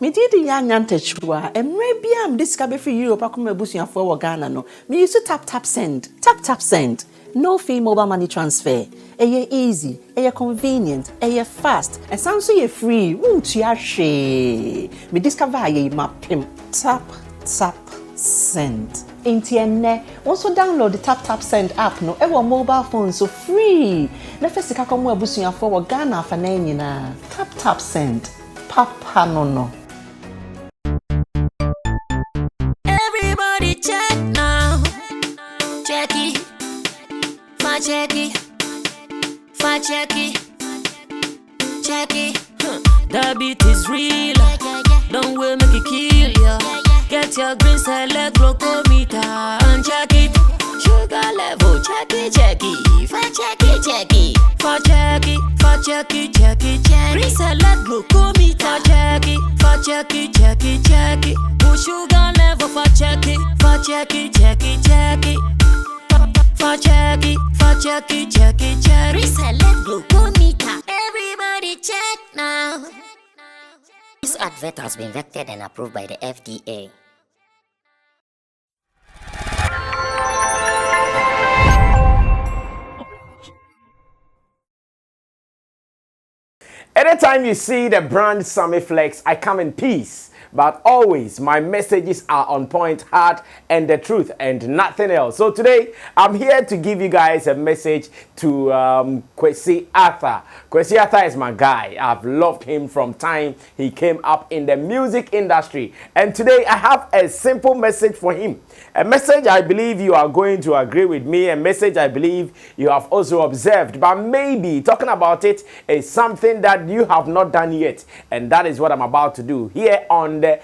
Me did the chua, and maybe I'm discovered for you, Pakuma Busia for Ghana. No, me used to tap send, tap send. No fee mobile money transfer. Eye easy, convenient, fast, and sounds so free. Won't you share? Me discover ye my pimp. Tap send. Intienne, also download the tap send app no ever mobile phone so free. Na first ka komo abusuya for Ghana fa na nyina. Tap send. Papa no. Everybody check now. Check it. Check it. The beat is real. Don't wait, make it kill ya. Get your green select glucometer and check it. Sugar level, check it. Check it. Green select glucometer. Check it. Sugar level, check it. Reselect glucometer. Everybody check now. This advert has been vetted and approved by the FDA. Anytime you see the brand Sammy Flex, I come in peace. But always, my messages are on point, hard, and the truth, and nothing else. So today, I'm here to give you guys a message to Kwesi Arthur. Kwesi Arthur is my guy. I've loved him from time he came up in the music industry. And today, I have a simple message for him. A message I believe you are going to agree with me. A message I believe you have also observed. But maybe talking about it is something that you have not done yet. And that is what I'm about to do here on the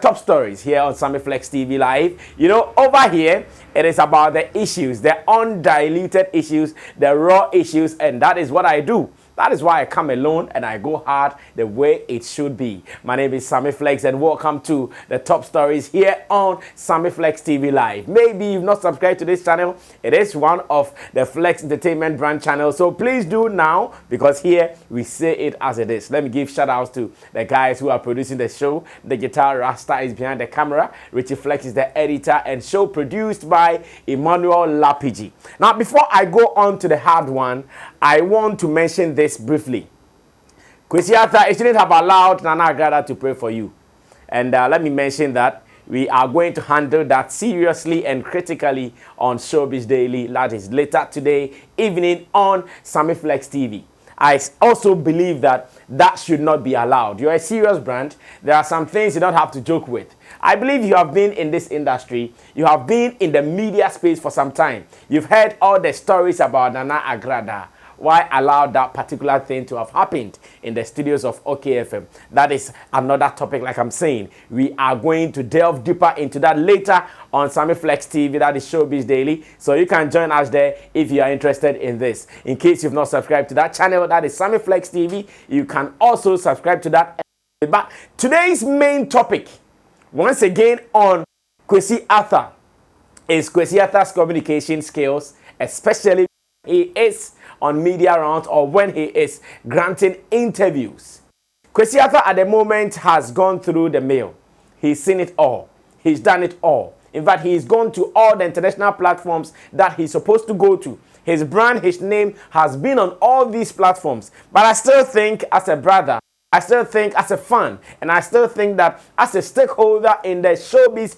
top stories here on Sammy Flex TV Live. You know, over here, it is about the issues, the undiluted issues, the raw issues, and that is what I do. That is why I come alone and I go hard the way it should be. My name is Sammy Flex and welcome to the top stories here on Sammy Flex TV Live. Maybe you've not subscribed to this channel. It is one of the Flex Entertainment brand channels. So please do now because here we say it as it is. Let me give shout outs to the guys who are producing the show. The guitar Rasta is behind the camera. Richie Flex is the editor and show produced by Emmanuel Lapiji. Now before I go on to the hard one, I want to mention this briefly. Kwesi Arthur, you shouldn't have allowed Nana Agrada to pray for you. And let me mention that we are going to handle that seriously and critically on Showbiz Daily. That is later today evening on Sammy Flex TV. I also believe that that should not be allowed. You're a serious brand. There are some things you don't have to joke with. I believe you have been in this industry. You have been in the media space for some time. You've heard all the stories about Nana Agrada. Why allow that particular thing to have happened in the studios of OKFM? That is another topic, like I'm saying. We are going to delve deeper into that later on Sammy Flex TV. That is Showbiz Daily. So you can join us there if you are interested in this. In case you've not subscribed to that channel, that is Sammy Flex TV. You can also subscribe to that. But today's main topic, once again on Kwesi Arthur, is Kwesi Arthur's communication skills, especially when he is on media rounds or when he is granting interviews. Kwesi Arthur at the moment has gone through the mill. He's seen it all. He's done it all. In fact, he's gone to all the international platforms that he's supposed to go to. His brand, his name has been on all these platforms. But I still think as a brother, I still think as a fan, and I still think that as a stakeholder in the showbiz,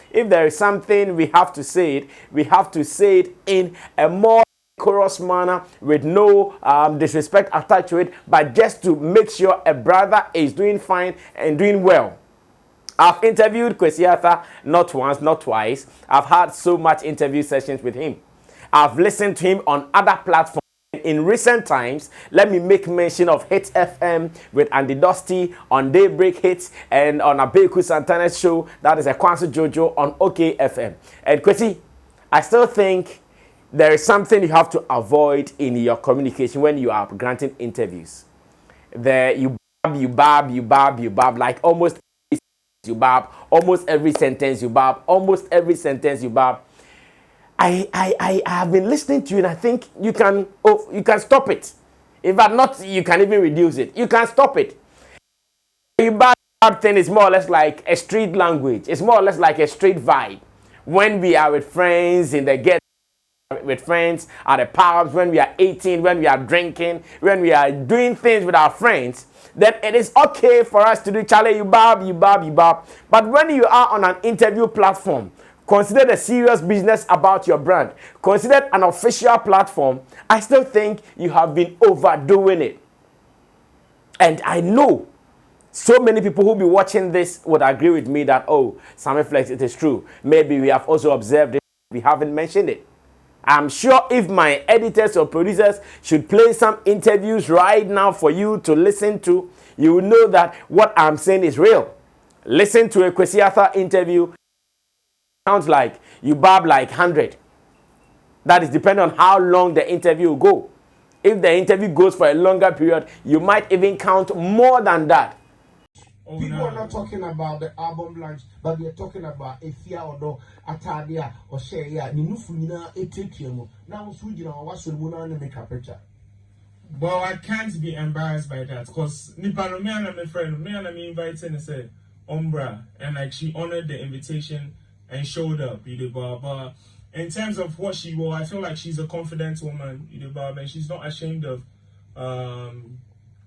if there is something we have to say it, we have to say it in a more chorus manner with no disrespect attached to it, but just to make sure a brother is doing fine and doing well. I've interviewed Kwesi Arthur not once, not twice. I've had so much interview sessions with him. I've listened to him on other platforms. In recent times, let me make mention of Hits FM with Andy Dusty on Daybreak Hits and on Abeku Santana's show, that is a Kwansu Jojo on OKFM. And Kwesi, I still think there is something you have to avoid in your communication when you are granting interviews. You barb, like almost you barb, almost every sentence you barb, almost every sentence you barb. I have been listening to you and I think you can stop it. In fact, not you can even reduce it. You can stop it. You barb That thing is more or less like a street language. It's more or less like a street vibe. When we are with friends in the get, with friends at the pubs, when we are eating, when we are drinking, when we are doing things with our friends, then it is okay for us to do Charlie, you bob, you bob, you bob. But when you are on an interview platform, consider the serious business about your brand, consider an official platform, I still think you have been overdoing it. And I know so many people who be watching this would agree with me that, oh, Sammy Flex, it is true. Maybe we have also observed it, we haven't mentioned it. I'm sure if my editors or producers should play some interviews right now for you to listen to, you will know that what I'm saying is real. Listen to a Kwesi interview. Sounds like you barb like 100. That is depending on how long the interview will go. If the interview goes for a longer period, you might even count more than that. People are not talking about the album launch, but they're talking about a fear or no atadia or share ya. Ninufuna etetiamo. Now Sweden or what's the moon make a picture. Well, I can't be embarrassed by that because Nipano me and my friend, me and me invited and said Umbra, and like she honored the invitation and showed up. You know, but in terms of what she wore, I feel like she's a confident woman. You know, and she's not ashamed of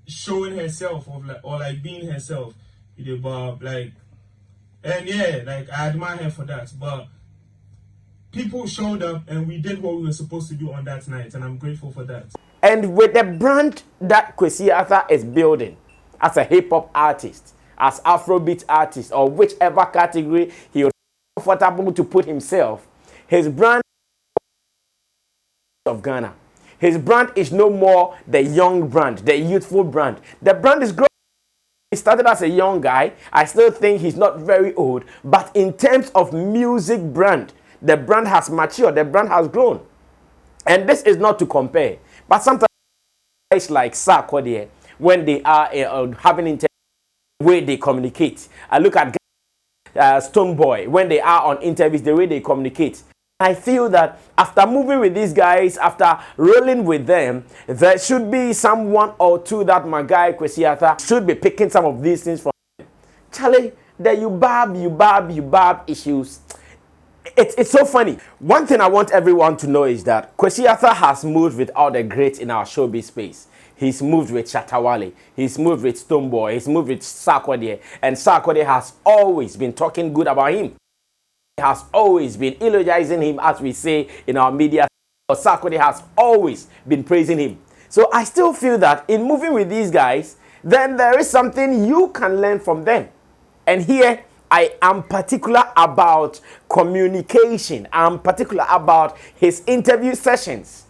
showing herself or being herself. You know, Barb, like, and yeah, like I admire her for that. But people showed up and we did what we were supposed to do on that night, and I'm grateful for that. And with the brand that Kwesi is building as a hip hop artist, as Afrobeat artist, or whichever category he was comfortable to put himself, his brand of Ghana. His brand is no more the young brand, the youthful brand. The brand is growing. He started as a young guy. I still think he's not very old. But in terms of music brand, the brand has matured. The brand has grown. And this is not to compare. But sometimes it's like Sarkodie, when they are having interviews, the way they communicate. I look at Stoneboy, when they are on interviews, the way they communicate. I feel that after moving with these guys, after rolling with them, there should be someone or two that my guy Kwesi should be picking some of these things from. Charlie, the you barb issues. It's so funny. One thing I want everyone to know is that Kwesi has moved with all the greats in our showbiz space. He's moved with Shatawale. He's moved with Stoneboy. He's moved with Sarkodie. And Sarkodie has always been talking good about him. Has always been eulogizing him, as we say in our media. Sarkodie has always been praising him. So I still feel that in moving with these guys, then there is something you can learn from them. And here I am particular about communication. I'm particular about his interview sessions.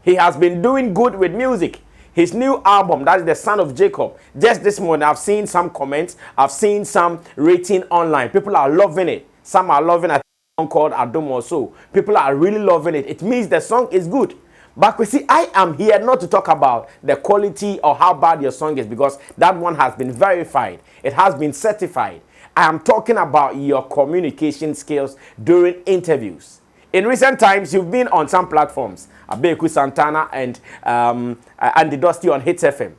He has been doing good with music. His new album, that is The Son of Jacob. Just this morning, I've seen some comments. I've seen some rating online. People are loving it. Some are loving a song called Adom or so. People are really loving it. It means the song is good. But you see, I am here not to talk about the quality or how bad your song is, because that one has been verified. It has been certified. I am talking about your communication skills during interviews. In recent times, you've been on some platforms, Abeku Santana and the Dusty on Hits FM.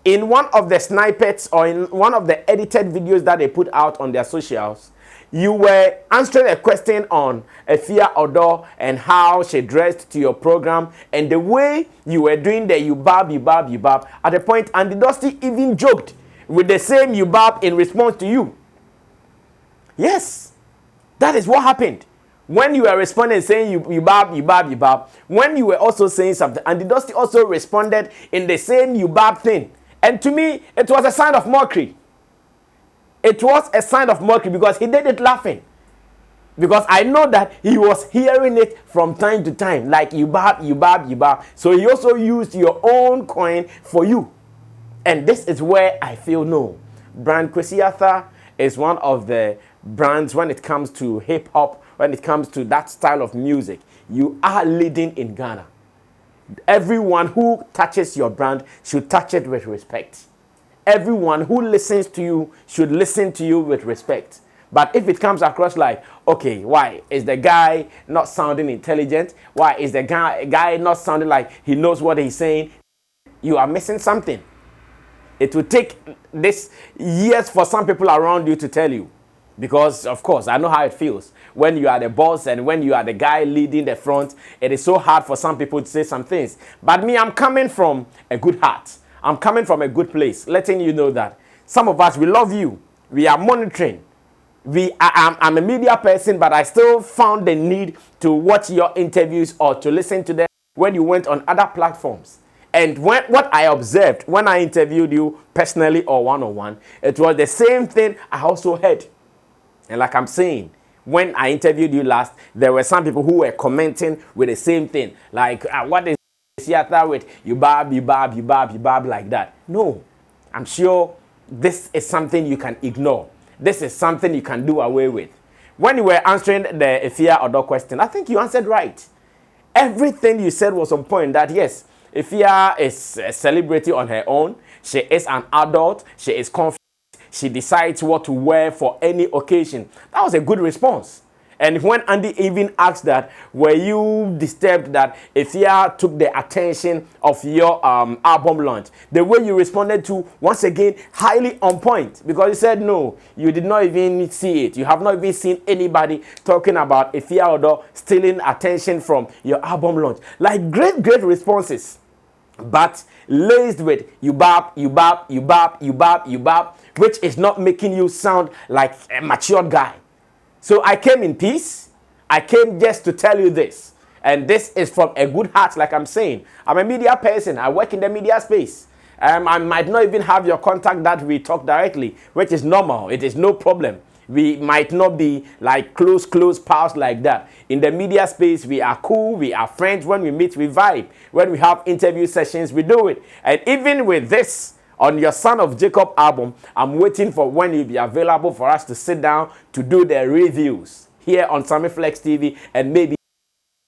In one of the snippets or in one of the edited videos that they put out on their socials, you were answering a question on Efia Odo and how she dressed to your program, and the way you were doing the you barb. At the point, and the Dusty even joked with the same you barb in response to you. Yes, that is what happened. When you were responding saying you barb, when you were also saying something, and the Dusty also responded in the same you barb thing. And to me, it was a sign of mockery. It was a sign of mockery because he did it laughing. Because I know that he was hearing it from time to time, like you barb. So he also used your own coin for you. And this is where I feel no. Brand Kwesi is one of the brands when it comes to hip hop, when it comes to that style of music. You are leading in Ghana. Everyone who touches your brand should touch it with respect. Everyone who listens to you should listen to you with respect. But if it comes across like, okay, why is the guy not sounding intelligent? Why is the guy not sounding like he knows what he's saying? You are missing something. It will take this years for some people around you to tell you. Because, of course, I know how it feels. When you are the boss and when you are the guy leading the front, it is so hard for some people to say some things. But me, I'm coming from a good heart. I'm coming from a good place, letting you know that some of us, we love you. We are monitoring. I'm a media person, but I still found the need to watch your interviews or to listen to them when you went on other platforms. And what I observed when I interviewed you personally or one-on-one, it was the same thing I also heard. And like I'm saying, when I interviewed you last, there were some people who were commenting with the same thing. Like, what is theater with you barb, like that? No, I'm sure this is something you can ignore. This is something you can do away with. When you were answering the Ifia Odo question, I think you answered right. Everything you said was on point. That yes, Ifia is a celebrity on her own. She is an adult. She is confident. She decides what to wear for any occasion. That was a good response. And when Andy even asked that, were you disturbed that Ifia took the attention of your album launch? The way you responded to, once again, highly on point. Because you said, no, you did not even see it. You have not even seen anybody talking about Ifia Odo stealing attention from your album launch. Like great responses. But laced with you bab, which is not making you sound like a matured guy. So I came in peace. I came just to tell you this. And this is from a good heart, like I'm saying. I'm a media person. I work in the media space. I might not even have your contact that we talk directly, which is normal. It is no problem. We might not be like close pals like that. In the media space, we are cool. We are friends. When we meet, we vibe. When we have interview sessions, we do it. And even with this, on your Son of Jacob album, I'm waiting for when you'll be available for us to sit down to do the reviews here on Sammy Flex TV and maybe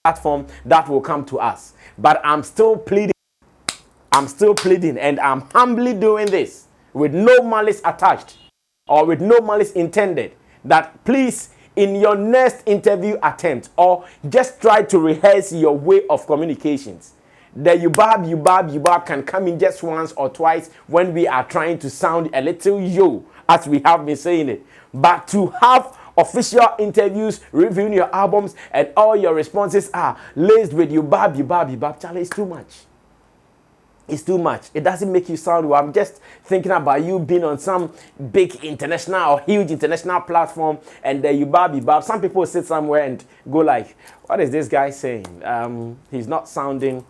platform that will come to us. But I'm still pleading and I'm humbly doing this with no malice attached or with no malice intended, that please, in your next interview attempt, or just try to rehearse your way of communications. The you barb can come in just once or twice when we are trying to sound a little yo, as we have been saying it. But to have official interviews reviewing your albums and all your responses are laced with you barb, Charlie, it's too much. It's too much. It doesn't make you sound well. I'm just thinking about you being on some big international or huge international platform and you barb. Some people sit somewhere and go like, what is this guy saying? He's not sounding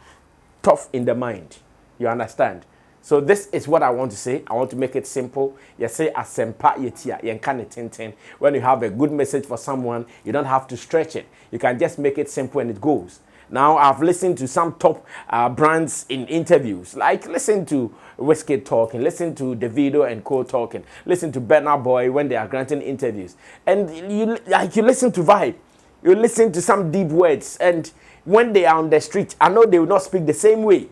tough in the mind. You understand? So this is what I want to say. I want to make it simple. You say asempa yetia yenkane tenten. When you have a good message for someone, you don't have to stretch it. You can just make it simple and it goes. Now, I've listened to some top brands in interviews. Like, listen to Whiskey talking, listen to Davido and Co talking, listen to Burna Boy when they are granting interviews. And you listen to Vibe. You listen to some deep words. And when they are on the street, I know they will not speak the same way.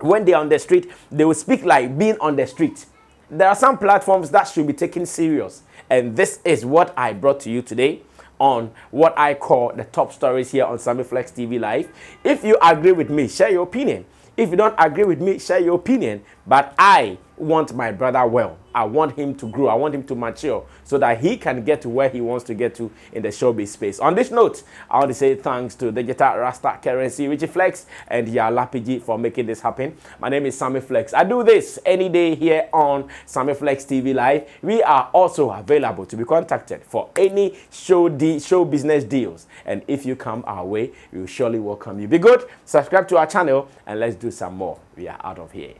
When they are on the street, they will speak like being on the street. There are some platforms that should be taken serious. And this is what I brought to you today on what I call the top stories here on Sammy Flex TV Live. If you agree with me, share your opinion. If you don't agree with me, share your opinion. But I want my brother well. I want him to grow. I want him to mature so that he can get to where he wants to get to in the showbiz space. On this note, I want to say thanks to Digital Rasta Currency, Richie Flex, and Yalapiji for making this happen. My name is Sammy Flex. I do this any day here on Sammy Flex TV Live. We are also available to be contacted for any show business deals. And if you come our way, we will surely welcome you. Be good, subscribe to our channel, and let's do some more. We are out of here.